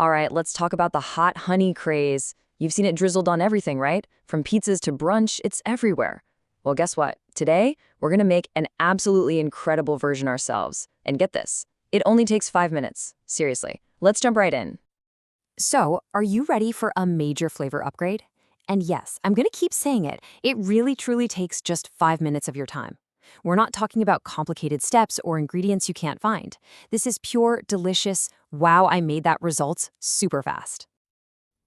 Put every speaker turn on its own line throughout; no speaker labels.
All right, let's talk about the hot honey craze. You've seen it drizzled on everything, right? From pizzas to brunch, it's everywhere. Well, guess what? Today, we're gonna make an absolutely incredible version ourselves. And get this, it only takes 5 minutes. Seriously, let's jump right in.
So, are you ready for a major flavor upgrade? And yes, I'm gonna keep saying it. It really truly takes just 5 minutes of your time. We're not talking about complicated steps or ingredients you can't find. This is pure, delicious, wow, I made that results super fast.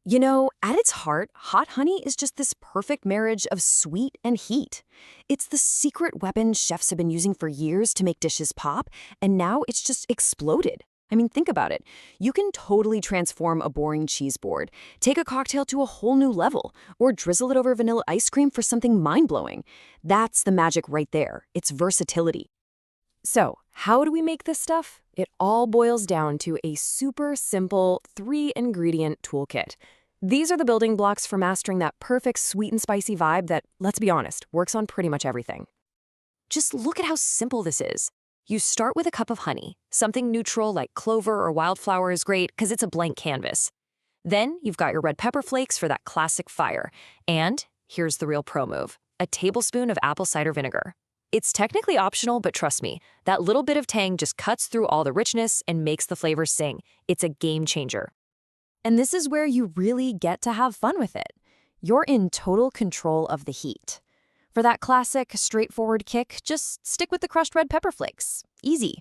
You know, at its heart, hot honey is just this perfect marriage of sweet and heat. It's the secret weapon chefs have been using for years to make dishes pop, and now it's just exploded. I mean, think about it. You can totally transform a boring cheese board, take a cocktail to a whole new level, or drizzle it over vanilla ice cream for something mind-blowing. That's the magic right there. It's versatility. So, how do we make this stuff? It all boils down to a super simple 3-ingredient toolkit. These are the building blocks for mastering that perfect sweet and spicy vibe that, let's be honest, works on pretty much everything. Just look at how simple this is. You start with a cup of honey. Something neutral like clover or wildflower is great because it's a blank canvas. Then you've got your red pepper flakes for that classic fire. And here's the real pro move, a tablespoon of apple cider vinegar. It's technically optional, but trust me, that little bit of tang just cuts through all the richness and makes the flavors sing. It's a game changer. And this is where you really get to have fun with it. You're in total control of the heat. For that classic, straightforward kick, just stick with the crushed red pepper flakes. Easy.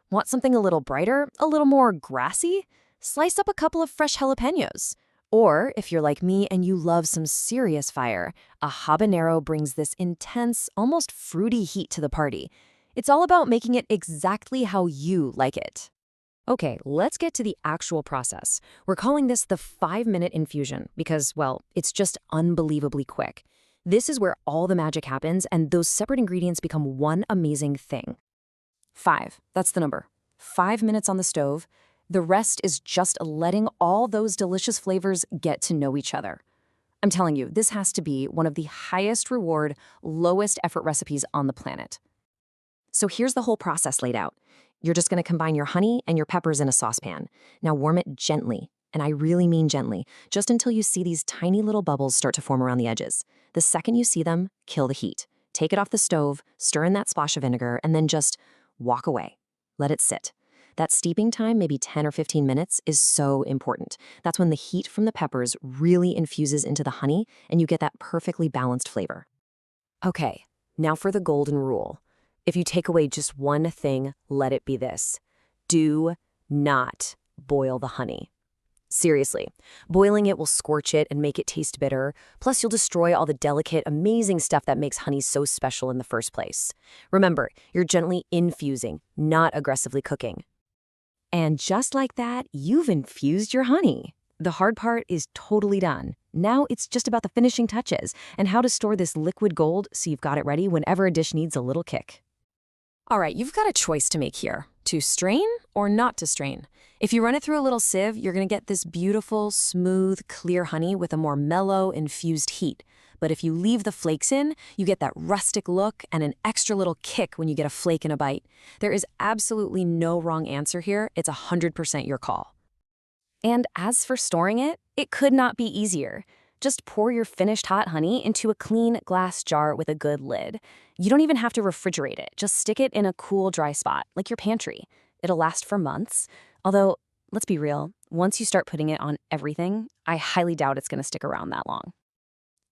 Want something a little brighter, a little more grassy? Slice up a couple of fresh jalapenos. Or, if you're like me and you love some serious fire, a habanero brings this intense, almost fruity heat to the party. It's all about making it exactly how you like it. Okay, let's get to the actual process. We're calling this the 5-minute infusion because, well, it's just unbelievably quick. This is where all the magic happens and those separate ingredients become one amazing thing. 5, that's the number. 5 minutes on the stove. The rest is just letting all those delicious flavors get to know each other. I'm telling you, this has to be one of the highest reward, lowest effort recipes on the planet. So here's the whole process laid out. You're just gonna combine your honey and your peppers in a saucepan. Now warm it gently, and I really mean gently, just until you see these tiny little bubbles start to form around the edges. The second you see them, kill the heat. Take it off the stove, stir in that splash of vinegar, and then just walk away. Let it sit. That steeping time, maybe 10 or 15 minutes, is so important. That's when the heat from the peppers really infuses into the honey, and you get that perfectly balanced flavor. Okay, now for the golden rule. If you take away just one thing, let it be this. Do not boil the honey. Seriously, boiling it will scorch it and make it taste bitter, plus you'll destroy all the delicate, amazing stuff that makes honey so special in the first place. Remember, you're gently infusing, not aggressively cooking. And just like that, you've infused your honey. The hard part is totally done. Now it's just about the finishing touches and how to store this liquid gold so you've got it ready whenever a dish needs a little kick. All right, you've got a choice to make here. To strain or not to strain. If you run it through a little sieve, you're gonna get this beautiful, smooth, clear honey with a more mellow, infused heat. But if you leave the flakes in, you get that rustic look and an extra little kick when you get a flake in a bite. There is absolutely no wrong answer here. It's 100% your call. And as for storing it, it could not be easier. Just pour your finished hot honey into a clean glass jar with a good lid. You don't even have to refrigerate it. Just stick it in a cool, dry spot, like your pantry. It'll last for months. Although, let's be real, once you start putting it on everything, I highly doubt it's gonna stick around that long.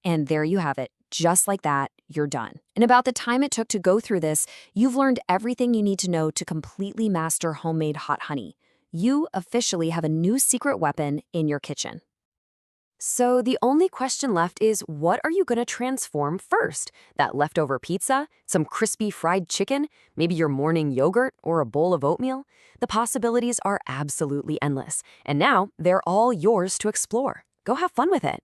And there you have it. Just like that, you're done. In about the time it took to go through this, you've learned everything you need to know to completely master homemade hot honey. You officially have a new secret weapon in your kitchen. So the only question left is, what are you gonna transform first? That leftover pizza? Some crispy fried chicken? Maybe your morning yogurt or a bowl of oatmeal? The possibilities are absolutely endless. And now they're all yours to explore. Go have fun with it.